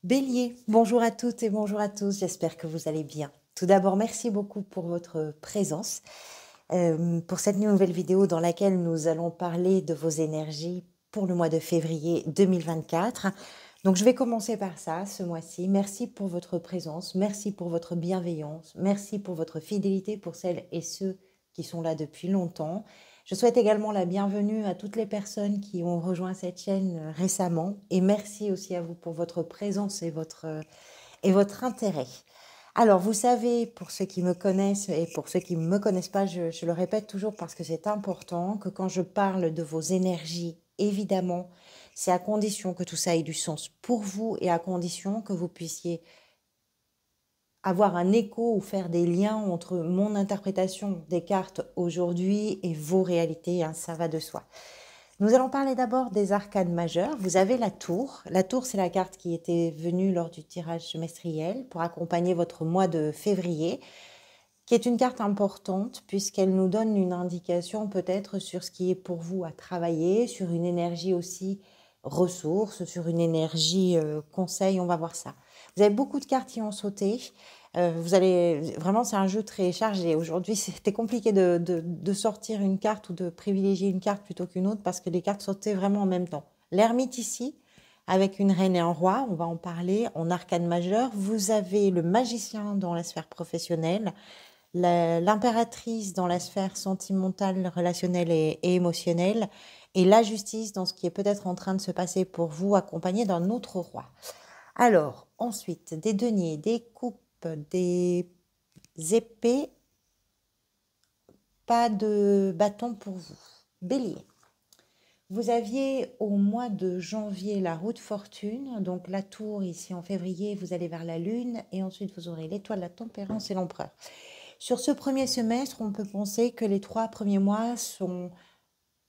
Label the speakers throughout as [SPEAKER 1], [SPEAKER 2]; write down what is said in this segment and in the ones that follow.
[SPEAKER 1] Bélier, bonjour à toutes et bonjour à tous, j'espère que vous allez bien. Tout d'abord, merci beaucoup pour votre présence, pour cette nouvelle vidéo dans laquelle nous allons parler de vos énergies pour le mois de février 2024. Donc je vais commencer par ça ce mois-ci. Merci pour votre présence, merci pour votre bienveillance, merci pour votre fidélité pour celles et ceux qui sont là depuis longtemps. Je souhaite également la bienvenue à toutes les personnes qui ont rejoint cette chaîne récemment et merci aussi à vous pour votre présence et votre intérêt. Alors, vous savez, pour ceux qui me connaissent et pour ceux qui ne me connaissent pas, je le répète toujours parce que c'est important que quand je parle de vos énergies, évidemment, c'est à condition que tout ça ait du sens pour vous et à condition que vous puissiez avoir un écho ou faire des liens entre mon interprétation des cartes aujourd'hui et vos réalités, hein, ça va de soi. Nous allons parler d'abord des arcanes majeures. Vous avez la tour. La tour, c'est la carte qui était venue lors du tirage semestriel pour accompagner votre mois de février, qui est une carte importante puisqu'elle nous donne une indication peut-être sur ce qui est pour vous à travailler, sur une énergie aussi ressources, sur une énergie conseil, on va voir ça. Vous avez beaucoup de cartes qui ont sauté. Vous allez vraiment, c'est un jeu très chargé. Aujourd'hui, c'était compliqué de sortir une carte ou de privilégier une carte plutôt qu'une autre parce que les cartes sautaient vraiment en même temps. L'ermite ici, avec une reine et un roi, on va en parler en arcane majeur. Vous avez le magicien dans la sphère professionnelle, l'impératrice dans la sphère sentimentale, relationnelle et émotionnelle, et la justice dans ce qui est peut-être en train de se passer pour vous, accompagné d'un autre roi. Alors, ensuite, des deniers, des coupes, des épées, pas de bâton pour vous. Bélier. Vous aviez au mois de janvier la roue de fortune, donc la tour ici en février, vous allez vers la lune, et ensuite vous aurez l'étoile de la tempérance et l'empereur. Sur ce premier semestre, on peut penser que les 3 premiers mois sont,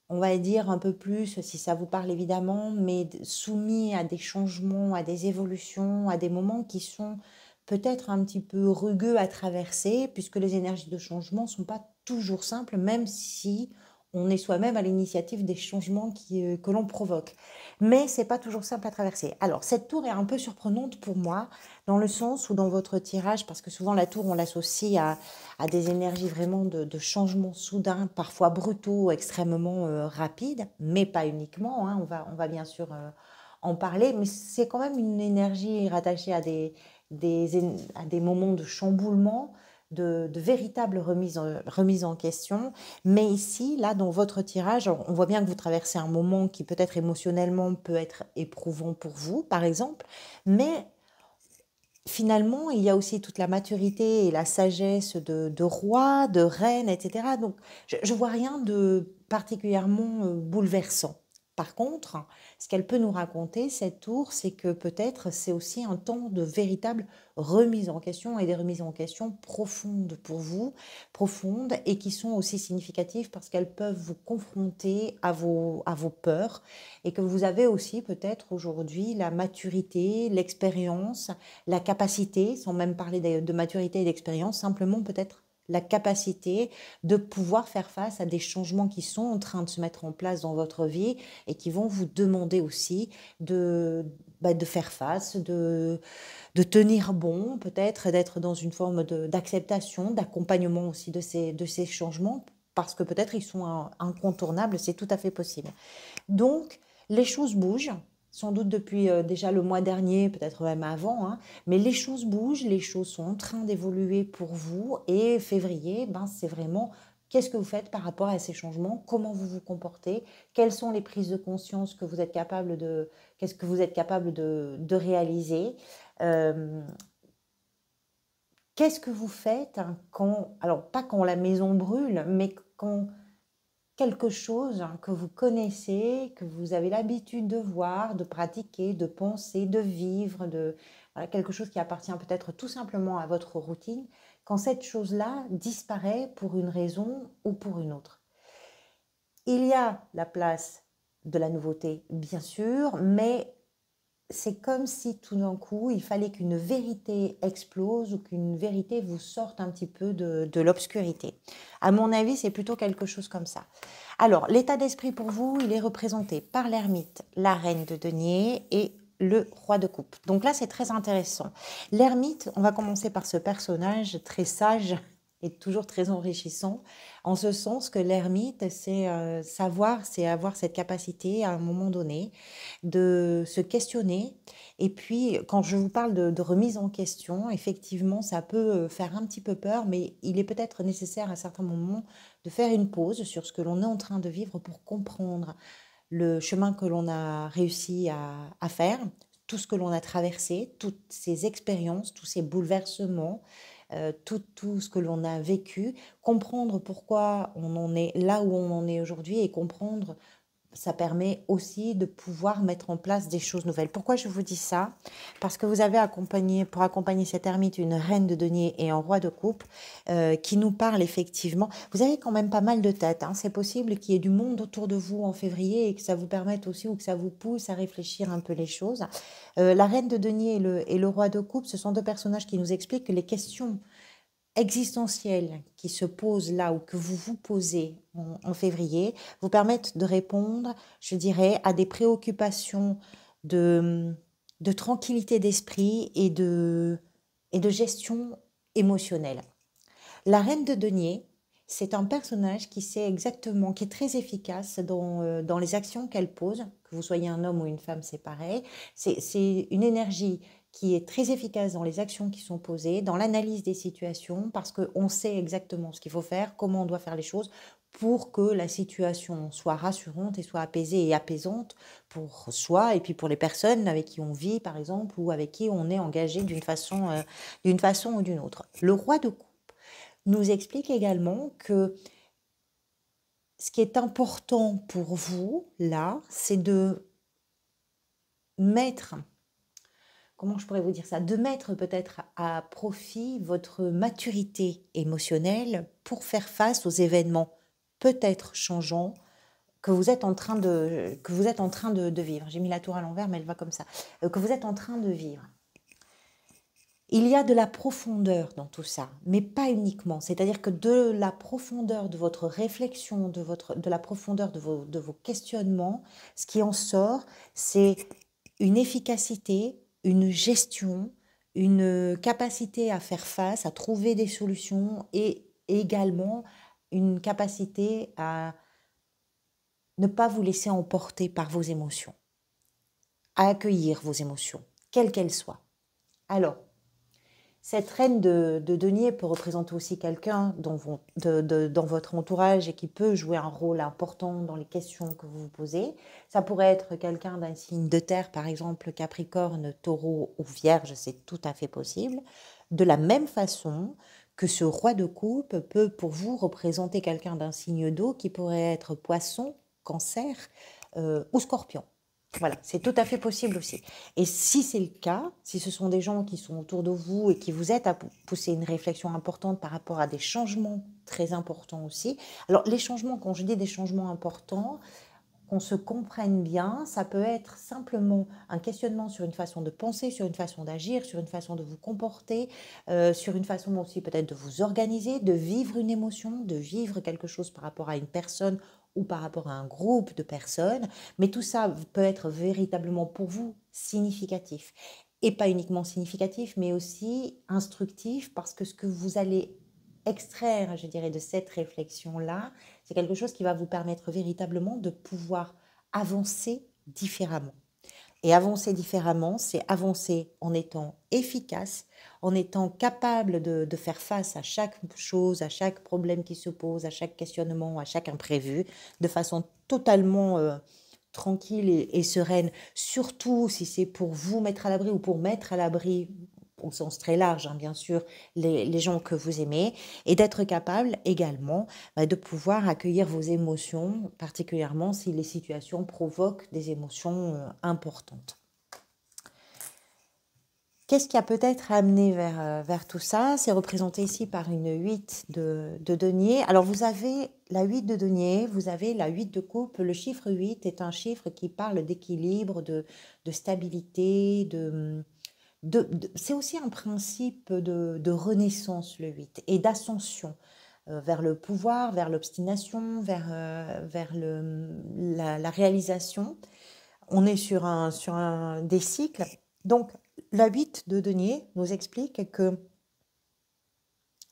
[SPEAKER 1] on va dire, un peu plus, si ça vous parle évidemment, mais soumis à des changements, à des évolutions, à des moments qui sont peut-être un petit peu rugueux à traverser, puisque les énergies de changement ne sont pas toujours simples, même si on est soi-même à l'initiative des changements que l'on provoque. Mais c'est pas toujours simple à traverser. Alors, cette tour est un peu surprenante pour moi, dans le sens où dans votre tirage, parce que souvent la tour, on l'associe à des énergies vraiment de changements soudains, parfois brutaux, extrêmement rapides, mais pas uniquement, hein, on va bien sûr en parler, mais c'est quand même une énergie rattachée à des moments de chamboulement, de véritable remise en question. Mais ici, là, dans votre tirage, on voit bien que vous traversez un moment qui peut-être émotionnellement peut être éprouvant pour vous, par exemple, mais finalement, il y a aussi toute la maturité et la sagesse de roi, de reine, etc. Donc, je ne vois rien de particulièrement bouleversant. Par contre, ce qu'elle peut nous raconter, cette tour, c'est que peut-être c'est aussi un temps de véritable remise en question et des remises en question profondes pour vous, profondes et qui sont aussi significatives parce qu'elles peuvent vous confronter à vos peurs et que vous avez aussi peut-être aujourd'hui la maturité, l'expérience, la capacité, sans même parler de maturité et d'expérience, simplement peut-être la capacité de pouvoir faire face à des changements qui sont en train de se mettre en place dans votre vie et qui vont vous demander aussi de faire face, de tenir bon, peut-être d'être dans une forme d'acceptation, d'accompagnement aussi de ces changements, parce que peut-être ils sont incontournables, c'est tout à fait possible. Donc, les choses bougent, sans doute depuis déjà le mois dernier, peut-être même avant, hein, mais les choses bougent, les choses sont en train d'évoluer pour vous. Et février, ben, c'est vraiment qu'est-ce que vous faites par rapport à ces changements, comment vous vous comportez, quelles sont les prises de conscience que vous êtes capable qu'est-ce que vous êtes capable de réaliser. Euh, Qu'est-ce que vous faites hein, quand, alors pas quand la maison brûle, mais quand quelque chose que vous connaissez, que vous avez l'habitude de voir, de pratiquer, de penser, de vivre, voilà, quelque chose qui appartient peut-être tout simplement à votre routine, quand cette chose-là disparaît pour une raison ou pour une autre. Il y a la place de la nouveauté, bien sûr, mais c'est comme si tout d'un coup, il fallait qu'une vérité explose ou qu'une vérité vous sorte un petit peu de l'obscurité. À mon avis, c'est plutôt quelque chose comme ça. Alors, l'état d'esprit pour vous, il est représenté par l'ermite, la reine de denier et le roi de coupe. Donc là, c'est très intéressant. L'ermite, on va commencer par ce personnage très sage et toujours très enrichissant, en ce sens que l'ermite, c'est savoir, c'est avoir cette capacité à un moment donné de se questionner. Et puis, quand je vous parle de remise en question, effectivement, ça peut faire un petit peu peur, mais il est peut-être nécessaire à certains moments de faire une pause sur ce que l'on est en train de vivre pour comprendre le chemin que l'on a réussi à faire, tout ce que l'on a traversé, toutes ces expériences, tous ces bouleversements, tout ce que l'on a vécu, comprendre pourquoi on en est là où on en est aujourd'hui et comprendre ça permet aussi de pouvoir mettre en place des choses nouvelles. Pourquoi je vous dis ça? Parce que vous avez accompagné, pour accompagner cette ermite, une reine de denier et un roi de coupe qui nous parle effectivement. Vous avez quand même pas mal de têtes. Hein. C'est possible qu'il y ait du monde autour de vous en février et que ça vous permette aussi ou que ça vous pousse à réfléchir un peu les choses. La reine de denier et le roi de coupe, ce sont deux personnages qui nous expliquent que les questions existentielles qui se posent là ou que vous vous posez en février vous permettent de répondre, je dirais, à des préoccupations de tranquillité d'esprit et de gestion émotionnelle. La reine de denier, c'est un personnage qui sait exactement, qui est très efficace dans les actions qu'elle pose, que vous soyez un homme ou une femme, c'est pareil. C'est une énergie qui est très efficace dans les actions qui sont posées, dans l'analyse des situations, parce qu'on sait exactement ce qu'il faut faire, comment on doit faire les choses pour que la situation soit rassurante et soit apaisée et apaisante pour soi et puis pour les personnes avec qui on vit, par exemple, ou avec qui on est engagé d'une façon ou d'une autre. Le roi de coupe nous explique également que ce qui est important pour vous, là, c'est de mettre, comment je pourrais vous dire ça, de mettre peut-être à profit votre maturité émotionnelle pour faire face aux événements peut-être changeants que vous êtes en train de vivre. J'ai mis la tour à l'envers, mais elle va comme ça. Que vous êtes en train de vivre. Il y a de la profondeur dans tout ça, mais pas uniquement. C'est-à-dire que de la profondeur de votre réflexion, de la profondeur de vos questionnements, ce qui en sort, c'est une efficacité, une gestion, une capacité à faire face, à trouver des solutions et également une capacité à ne pas vous laisser emporter par vos émotions, à accueillir vos émotions, quelles qu'elles soient. Alors, cette reine de denier peut représenter aussi quelqu'un dans votre entourage et qui peut jouer un rôle important dans les questions que vous vous posez. Ça pourrait être quelqu'un d'un signe de terre, par exemple Capricorne, Taureau ou Vierge, c'est tout à fait possible. De la même façon que ce roi de coupe peut pour vous représenter quelqu'un d'un signe d'eau qui pourrait être Poisson, Cancer ou Scorpion. Voilà, c'est tout à fait possible aussi. Et si c'est le cas, si ce sont des gens qui sont autour de vous et qui vous aident à pousser une réflexion importante par rapport à des changements très importants aussi. Alors les changements, quand je dis des changements importants, qu'on se comprenne bien, ça peut être simplement un questionnement sur une façon de penser, sur une façon d'agir, sur une façon de vous comporter, sur une façon aussi peut-être de vous organiser, de vivre une émotion, de vivre quelque chose par rapport à une personne ou par rapport à un groupe de personnes. Mais tout ça peut être véritablement pour vous significatif. Et pas uniquement significatif, mais aussi instructif, parce que ce que vous allez extraire, je dirais, de cette réflexion-là, c'est quelque chose qui va vous permettre véritablement de pouvoir avancer différemment. Et avancer différemment, c'est avancer en étant efficace, en étant capable de faire face à chaque chose, à chaque problème qui se pose, à chaque questionnement, à chaque imprévu, de façon totalement tranquille et sereine, surtout si c'est pour vous mettre à l'abri ou pour mettre à l'abri au sens très large, hein, bien sûr, les gens que vous aimez, et d'être capable également de pouvoir accueillir vos émotions, particulièrement si les situations provoquent des émotions importantes. Qu'est-ce qui a peut-être amené vers tout ça? C'est représenté ici par une 8 de denier. Alors vous avez la 8 de denier, vous avez la 8 de coupe. Le chiffre 8 est un chiffre qui parle d'équilibre, de stabilité, c'est aussi un principe de renaissance, le 8, et d'ascension vers le pouvoir, vers l'obstination, vers la réalisation. on est sur des cycles. Donc, la 8 de denier nous explique que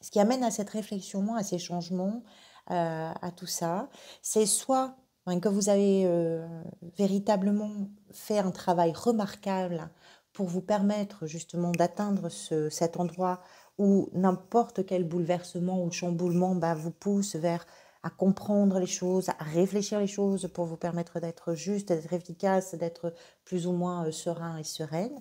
[SPEAKER 1] ce qui amène à cette réflexion, à ces changements, à tout ça, c'est soit que vous avez véritablement fait un travail remarquable pour vous permettre justement d'atteindre cet endroit où n'importe quel bouleversement ou chamboulement vous pousse vers à comprendre les choses, à réfléchir les choses pour vous permettre d'être juste, d'être efficace, d'être plus ou moins serein et sereine.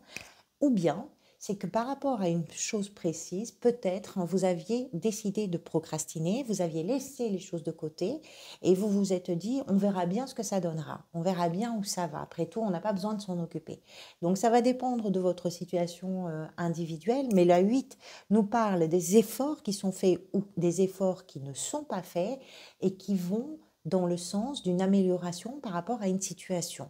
[SPEAKER 1] Ou bien, c'est que par rapport à une chose précise, peut-être vous aviez décidé de procrastiner, vous aviez laissé les choses de côté et vous vous êtes dit, on verra bien ce que ça donnera, on verra bien où ça va. Après tout, on n'a pas besoin de s'en occuper. Donc ça va dépendre de votre situation individuelle, mais la 8 nous parle des efforts qui sont faits ou des efforts qui ne sont pas faits et qui vont dans le sens d'une amélioration par rapport à une situation,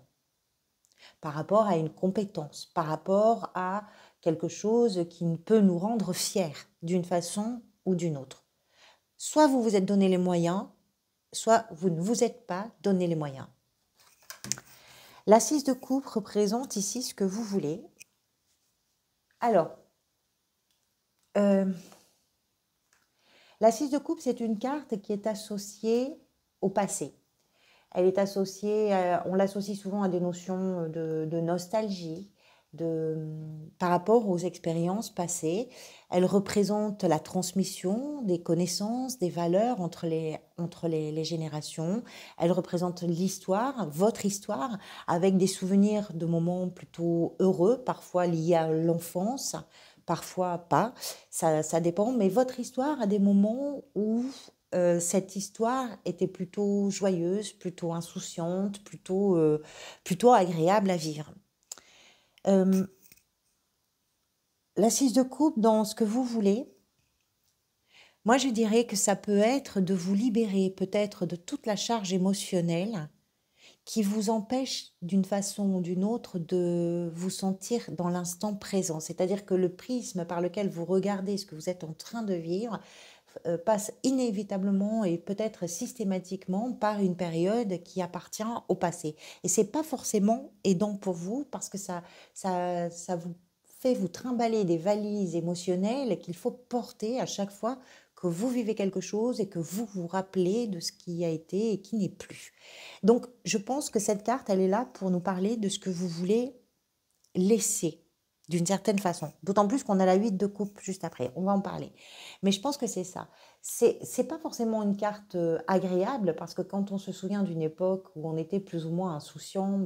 [SPEAKER 1] par rapport à une compétence, par rapport à quelque chose qui peut nous rendre fiers d'une façon ou d'une autre. Soit vous vous êtes donné les moyens, soit vous ne vous êtes pas donné les moyens. La 6 de coupe représente ici ce que vous voulez. Alors, la 6 de coupe, c'est une carte qui est associée au passé. Elle est associée, on l'associe souvent à des notions de nostalgie, par rapport aux expériences passées. Elle représente la transmission des connaissances, des valeurs entre les générations. Elle représente l'histoire, votre histoire, avec des souvenirs de moments plutôt heureux, parfois liés à l'enfance, parfois pas. Ça dépend, mais votre histoire a des moments où cette histoire était plutôt joyeuse, plutôt insouciante, plutôt agréable à vivre. La 6 de coupe, dans ce que vous voulez, moi je dirais que ça peut être de vous libérer peut-être de toute la charge émotionnelle qui vous empêche d'une façon ou d'une autre de vous sentir dans l'instant présent. C'est-à-dire que le prisme par lequel vous regardez ce que vous êtes en train de vivre passe inévitablement et peut-être systématiquement par une période qui appartient au passé. Et c'est pas forcément aidant pour vous parce que ça vous fait vous trimballer des valises émotionnelles qu'il faut porter à chaque fois que vous vivez quelque chose et que vous vous rappelez de ce qui a été et qui n'est plus. Donc, je pense que cette carte, elle est là pour nous parler de ce que vous voulez laisser d'une certaine façon. D'autant plus qu'on a la 8 de coupe juste après. On va en parler. Mais je pense que c'est ça. C'est pas forcément une carte agréable parce que quand on se souvient d'une époque où on était plus ou moins insouciant,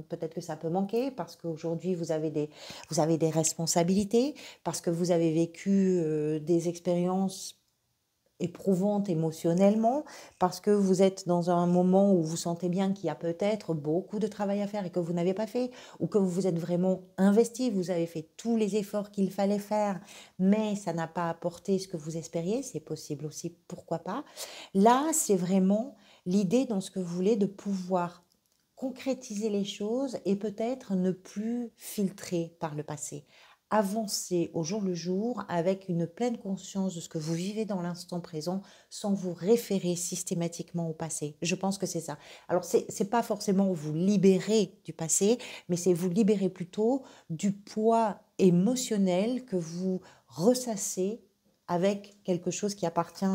[SPEAKER 1] peut-être que ça peut manquer parce qu'aujourd'hui vous avez des responsabilités, parce que vous avez vécu des expériences éprouvante émotionnellement, parce que vous êtes dans un moment où vous sentez bien qu'il y a peut-être beaucoup de travail à faire et que vous n'avez pas fait, ou que vous vous êtes vraiment investi, vous avez fait tous les efforts qu'il fallait faire, mais ça n'a pas apporté ce que vous espériez, c'est possible aussi, pourquoi pas. Là, c'est vraiment l'idée dans ce que vous voulez de pouvoir concrétiser les choses et peut-être ne plus filtrer par le passé. Avancer au jour le jour avec une pleine conscience de ce que vous vivez dans l'instant présent sans vous référer systématiquement au passé. Je pense que c'est ça. Alors, c'est pas forcément vous libérer du passé, mais c'est vous libérer plutôt du poids émotionnel que vous ressassez avec quelque chose qui appartient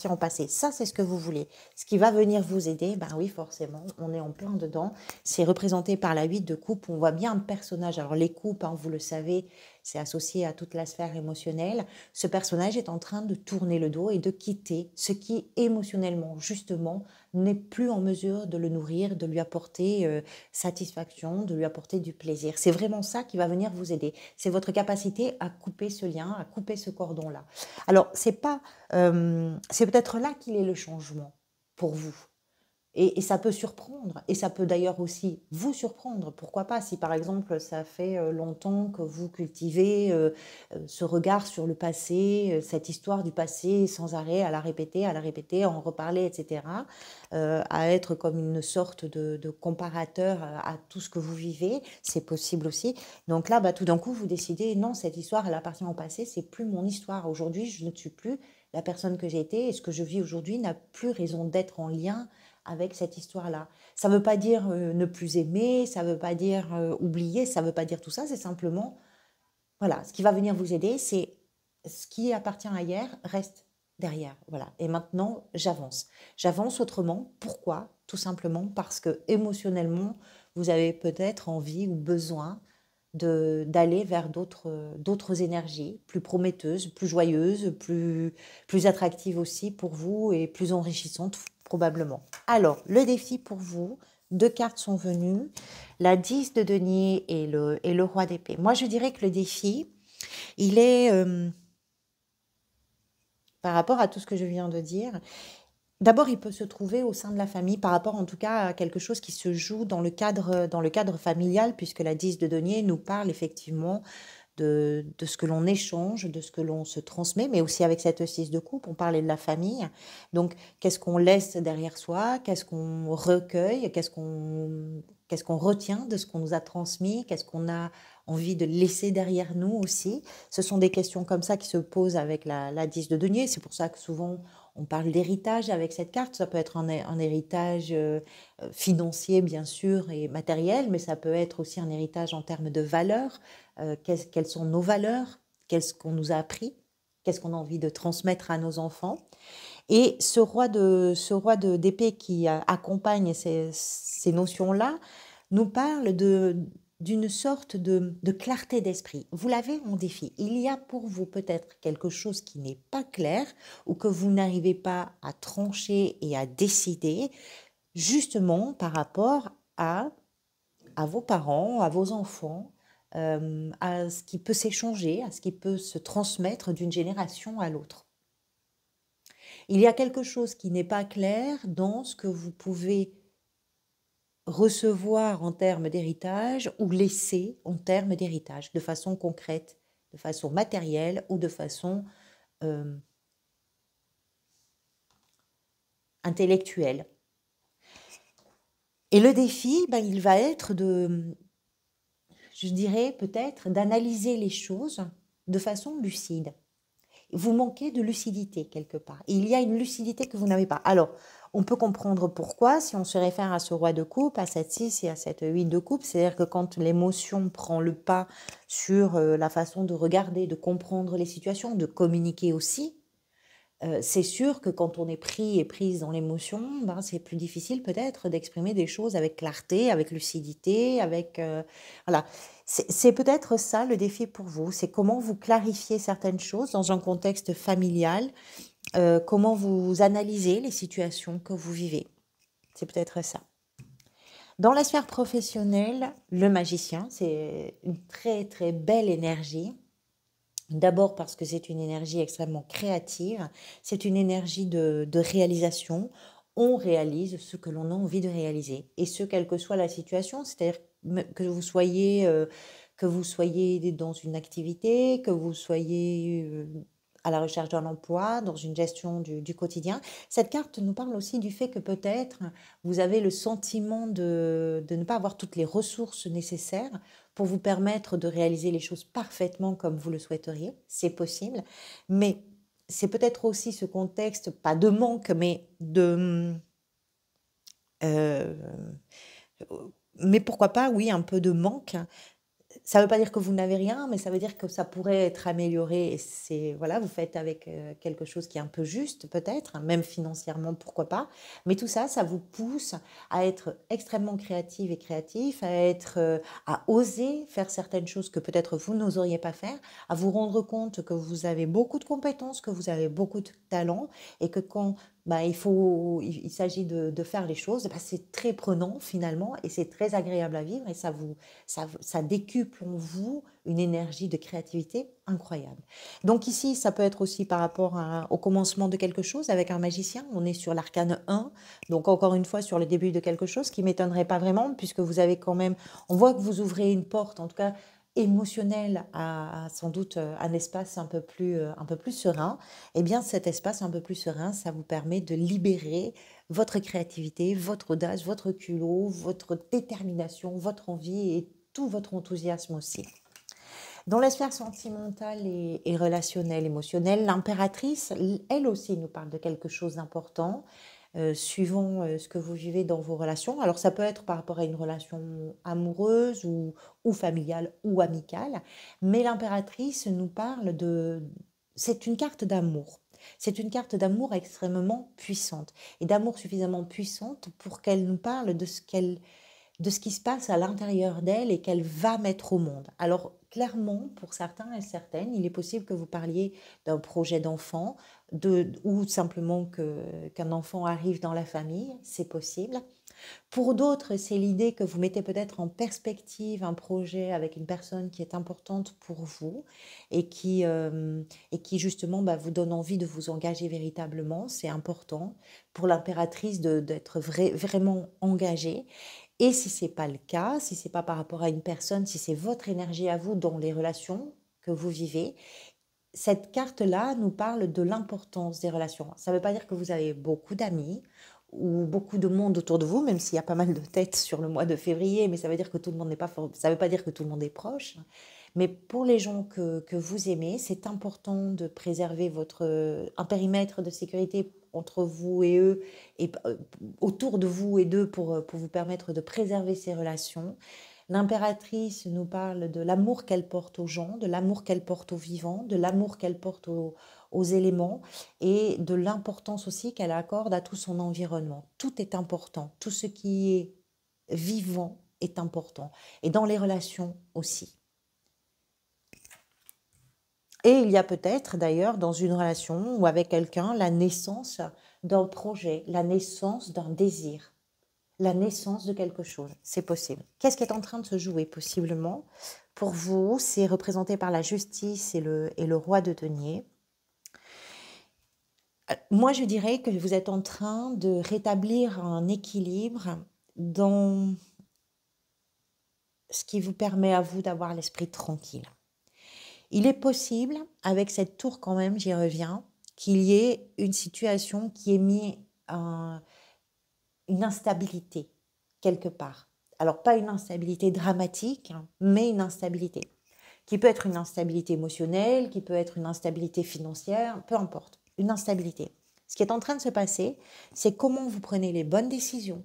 [SPEAKER 1] au passé. Ça, c'est ce que vous voulez. Ce qui va venir vous aider, oui, forcément, on est en plein dedans. C'est représenté par la 8 de coupe. On voit bien un personnage. Alors, les coupes, vous le savez, c'est associé à toute la sphère émotionnelle. Ce personnage est en train de tourner le dos et de quitter ce qui, émotionnellement, justement, n'est plus en mesure de le nourrir, de lui apporter satisfaction, de lui apporter du plaisir. C'est vraiment ça qui va venir vous aider. C'est votre capacité à couper ce lien, à couper ce cordon-là. Alors, c'est peut-être là qu'il est le changement pour vous. Et ça peut surprendre, et ça peut d'ailleurs aussi vous surprendre. Pourquoi pas, si par exemple ça fait longtemps que vous cultivez ce regard sur le passé, cette histoire du passé sans arrêt, à la répéter, à en reparler, etc., à être comme une sorte de comparateur à tout ce que vous vivez, c'est possible aussi. Donc là, tout d'un coup, vous décidez, non, cette histoire, elle appartient au passé, c'est plus mon histoire. Aujourd'hui, je ne suis plus la personne que j'ai été, et ce que je vis aujourd'hui n'a plus raison d'être en lien avec cette histoire-là. Ça ne veut pas dire ne plus aimer, ça ne veut pas dire oublier, ça ne veut pas dire tout ça, c'est simplement, voilà, ce qui va venir vous aider, c'est ce qui appartient à hier reste derrière. Voilà. Et maintenant, j'avance. J'avance autrement. Pourquoi? Tout simplement parce que émotionnellement, vous avez peut-être envie ou besoin d'aller vers d'autres énergies, plus prometteuses, plus joyeuses, plus attractives aussi pour vous et plus enrichissantes probablement. Alors, le défi pour vous, 2 cartes sont venues, la 10 de denier et le roi d'épée. Moi, je dirais que le défi, il est, par rapport à tout ce que je viens de dire, d'abord, il peut se trouver au sein de la famille, par rapport en tout cas à quelque chose qui se joue dans le cadre familial, puisque la 10 de denier nous parle effectivement de ce que l'on échange, de ce que l'on se transmet, mais aussi avec cette 6 de coupe, on parlait de la famille. Donc, qu'est-ce qu'on laisse derrière soi? Qu'est-ce qu'on recueille? Qu'est-ce qu'on retient de ce qu'on nous a transmis? Qu'est-ce qu'on a envie de laisser derrière nous aussi? Ce sont des questions comme ça qui se posent avec la 10 de denier. C'est pour ça que souvent, on parle d'héritage avec cette carte. Ça peut être un héritage financier, bien sûr, et matériel, mais ça peut être aussi un héritage en termes de valeurs. Quelles sont nos valeurs, qu'est-ce qu'on nous a appris, qu'est-ce qu'on a envie de transmettre à nos enfants. Et ce roi d'épée qui accompagne ces notions-là nous parle d'une sorte de clarté d'esprit. Vous l'avez en défi. Il y a pour vous peut-être quelque chose qui n'est pas clair ou que vous n'arrivez pas à trancher et à décider, justement par rapport à vos parents, à vos enfants, à ce qui peut s'échanger, à ce qui peut se transmettre d'une génération à l'autre. Il y a quelque chose qui n'est pas clair dans ce que vous pouvez recevoir en termes d'héritage ou laisser en termes d'héritage, de façon concrète, de façon matérielle ou de façon intellectuelle. Et le défi, il va être je dirais peut-être, d'analyser les choses de façon lucide. Vous manquez de lucidité quelque part. Et il y a une lucidité que vous n'avez pas. Alors, on peut comprendre pourquoi si on se réfère à ce roi de coupe, à cette 6 et à cette 8 de coupe. C'est-à-dire que quand l'émotion prend le pas sur la façon de regarder, de comprendre les situations, de communiquer aussi, c'est sûr que quand on est pris et prise dans l'émotion, c'est plus difficile peut-être d'exprimer des choses avec clarté, avec lucidité, avec... voilà. C'est peut-être ça le défi pour vous, c'est comment vous clarifiez certaines choses dans un contexte familial, comment vous analysez les situations que vous vivez. C'est peut-être ça. Dans la sphère professionnelle, le magicien, c'est une très très belle énergie. D'abord parce que c'est une énergie extrêmement créative, c'est une énergie de réalisation. On réalise ce que l'on a envie de réaliser. Et ce, quelle que soit la situation, c'est-à-dire que vous soyez dans une activité, que vous soyez à la recherche d'un emploi, dans une gestion du quotidien. Cette carte nous parle aussi du fait que peut-être vous avez le sentiment de ne pas avoir toutes les ressources nécessaires pour vous permettre de réaliser les choses parfaitement comme vous le souhaiteriez. C'est possible, mais c'est peut-être aussi ce contexte, pas de manque, mais mais pourquoi pas, oui, un peu de manque. Ça ne veut pas dire que vous n'avez rien, mais ça veut dire que ça pourrait être amélioré. Et c'est, voilà, vous faites avec quelque chose qui est un peu juste, peut-être, même financièrement, pourquoi pas. Mais tout ça, ça vous pousse à être extrêmement créative et créatif, à oser faire certaines choses que peut-être vous n'oseriez pas faire, à vous rendre compte que vous avez beaucoup de compétences, que vous avez beaucoup de talents, et que quand il s'agit de faire les choses, c'est très prenant finalement, et c'est très agréable à vivre, et ça décuple en vous une énergie de créativité incroyable. Donc ici, ça peut être aussi par rapport au commencement de quelque chose avec un magicien. On est sur l'arcane 1, donc encore une fois sur le début de quelque chose qui ne m'étonnerait pas vraiment, puisque vous avez quand même, on voit que vous ouvrez une porte, en tout cas émotionnelle, à sans doute un espace un peu plus serein. Eh bien, cet espace un peu plus serein, ça vous permet de libérer votre créativité, votre audace, votre culot, votre détermination, votre envie et tout votre enthousiasme aussi. Dans la sphère sentimentale et relationnelle, émotionnelle, l'impératrice, elle aussi nous parle de quelque chose d'important. suivant ce que vous vivez dans vos relations. Alors ça peut être par rapport à une relation amoureuse ou familiale ou amicale, mais l'impératrice nous parle de... C'est une carte d'amour. C'est une carte d'amour extrêmement puissante et d'amour suffisamment puissante pour qu'elle nous parle de ce qui se passe à l'intérieur d'elle et qu'elle va mettre au monde. Alors clairement, pour certains et certaines, il est possible que vous parliez d'un projet d'enfant ou simplement qu'un enfant arrive dans la famille, c'est possible. Pour d'autres, c'est l'idée que vous mettez peut-être en perspective un projet avec une personne qui est importante pour vous et qui justement vous donne envie de vous engager véritablement. C'est important pour l'impératrice d'être vraiment engagée. Et si ce n'est pas le cas, si ce n'est pas par rapport à une personne, si c'est votre énergie à vous dans les relations que vous vivez, cette carte-là nous parle de l'importance des relations. Ça ne veut pas dire que vous avez beaucoup d'amis ou beaucoup de monde autour de vous, même s'il y a pas mal de têtes sur le mois de février, mais ça veut dire que tout le monde n'est pas ça veut pas dire que tout le monde est proche. Mais pour les gens que vous aimez, c'est important de préserver un périmètre de sécurité entre vous et eux et autour de vous et d'eux pour vous permettre de préserver ces relations. L'impératrice nous parle de l'amour qu'elle porte aux gens, de l'amour qu'elle porte aux vivants, de l'amour qu'elle porte aux éléments et de l'importance aussi qu'elle accorde à tout son environnement. Tout est important, tout ce qui est vivant est important et dans les relations aussi. Et il y a peut-être d'ailleurs dans une relation ou avec quelqu'un la naissance d'un projet, la naissance d'un désir, la naissance de quelque chose. C'est possible. Qu'est-ce qui est en train de se jouer possiblement pour vous? C'est représenté par la justice et le roi de denier. Moi, je dirais que vous êtes en train de rétablir un équilibre dans ce qui vous permet à vous d'avoir l'esprit tranquille. Il est possible, avec cette tour quand même, j'y reviens, qu'il y ait une situation qui ait mis une instabilité quelque part. Alors pas une instabilité dramatique, mais une instabilité, qui peut être une instabilité émotionnelle, qui peut être une instabilité financière, peu importe, une instabilité. Ce qui est en train de se passer, c'est comment vous prenez les bonnes décisions,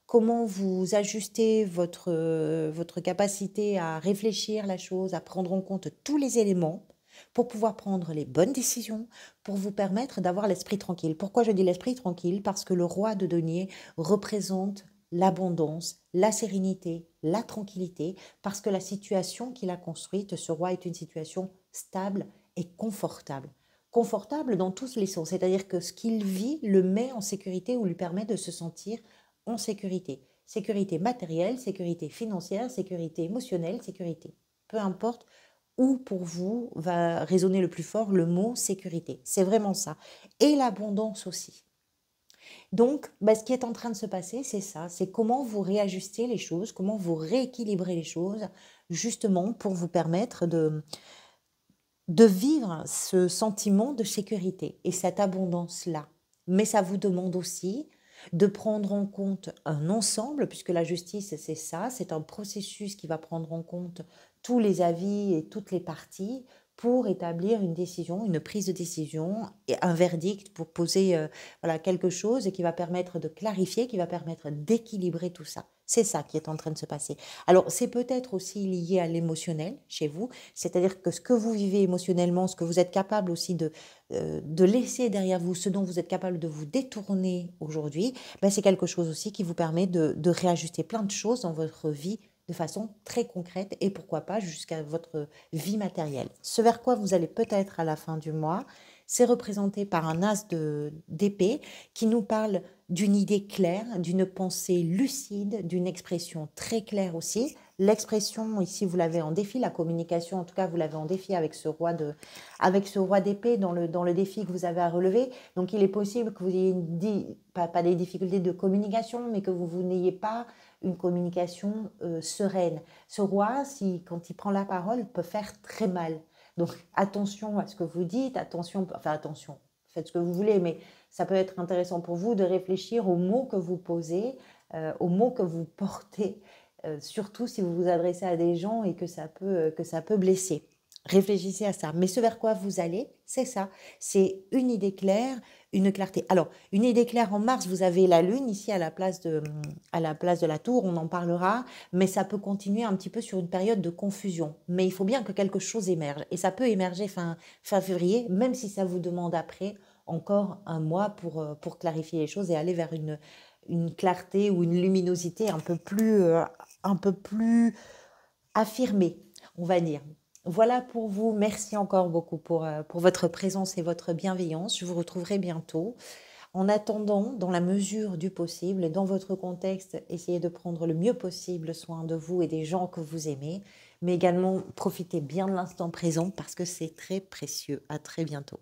[SPEAKER 1] comment vous ajustez votre capacité à réfléchir la chose, à prendre en compte tous les éléments pour pouvoir prendre les bonnes décisions, pour vous permettre d'avoir l'esprit tranquille. Pourquoi je dis l'esprit tranquille? Parce que le roi de denier représente l'abondance, la sérénité, la tranquillité, parce que la situation qu'il a construite, ce roi est une situation stable et confortable. Confortable dans tous les sens, c'est-à-dire que ce qu'il vit le met en sécurité ou lui permet de se sentir en sécurité. Sécurité matérielle, sécurité financière, sécurité émotionnelle, sécurité. Peu importe où pour vous va résonner le plus fort le mot sécurité. C'est vraiment ça. Et l'abondance aussi. Donc, ce qui est en train de se passer, c'est ça. C'est comment vous réajustez les choses, comment vous rééquilibrez les choses, justement pour vous permettre de vivre ce sentiment de sécurité et cette abondance-là. Mais ça vous demande aussi de prendre en compte un ensemble, puisque la justice, c'est ça, c'est un processus qui va prendre en compte tous les avis et toutes les parties pour établir une décision, une prise de décision, et un verdict pour poser quelque chose et qui va permettre de clarifier, qui va permettre d'équilibrer tout ça. C'est ça qui est en train de se passer. Alors, c'est peut-être aussi lié à l'émotionnel chez vous, c'est-à-dire que ce que vous vivez émotionnellement, ce que vous êtes capable aussi de laisser derrière vous, ce dont vous êtes capable de vous détourner aujourd'hui, c'est quelque chose aussi qui vous permet de réajuster plein de choses dans votre vie de façon très concrète et pourquoi pas jusqu'à votre vie matérielle. Ce vers quoi vous allez peut-être à la fin du mois, c'est représenté par un as d'épée qui nous parle d'une idée claire, d'une pensée lucide, d'une expression très claire aussi. L'expression, ici, vous l'avez en défi, la communication, en tout cas, vous l'avez en défi avec ce roi d'épée dans le défi que vous avez à relever. Donc, il est possible que vous ayez pas des difficultés de communication, mais que vous n'ayez pas une communication sereine. Ce roi, quand il prend la parole, peut faire très mal. Donc, attention à ce que vous dites, attention, faites ce que vous voulez, mais ça peut être intéressant pour vous de réfléchir aux mots que vous posez, aux mots que vous portez, surtout si vous vous adressez à des gens et que ça peut blesser. Réfléchissez à ça. Mais ce vers quoi vous allez, c'est ça. C'est une idée claire, une clarté. Alors, une idée claire en mars, vous avez la lune ici à la place de la tour, on en parlera, mais ça peut continuer un petit peu sur une période de confusion. Mais il faut bien que quelque chose émerge. Et ça peut émerger fin février, même si ça vous demande après encore un mois pour clarifier les choses et aller vers une clarté ou une luminosité un peu plus affirmée, on va dire. Voilà pour vous. Merci encore beaucoup pour votre présence et votre bienveillance. Je vous retrouverai bientôt. En attendant, dans la mesure du possible et dans votre contexte, essayez de prendre le mieux possible soin de vous et des gens que vous aimez, mais également profitez bien de l'instant présent parce que c'est très précieux. À très bientôt.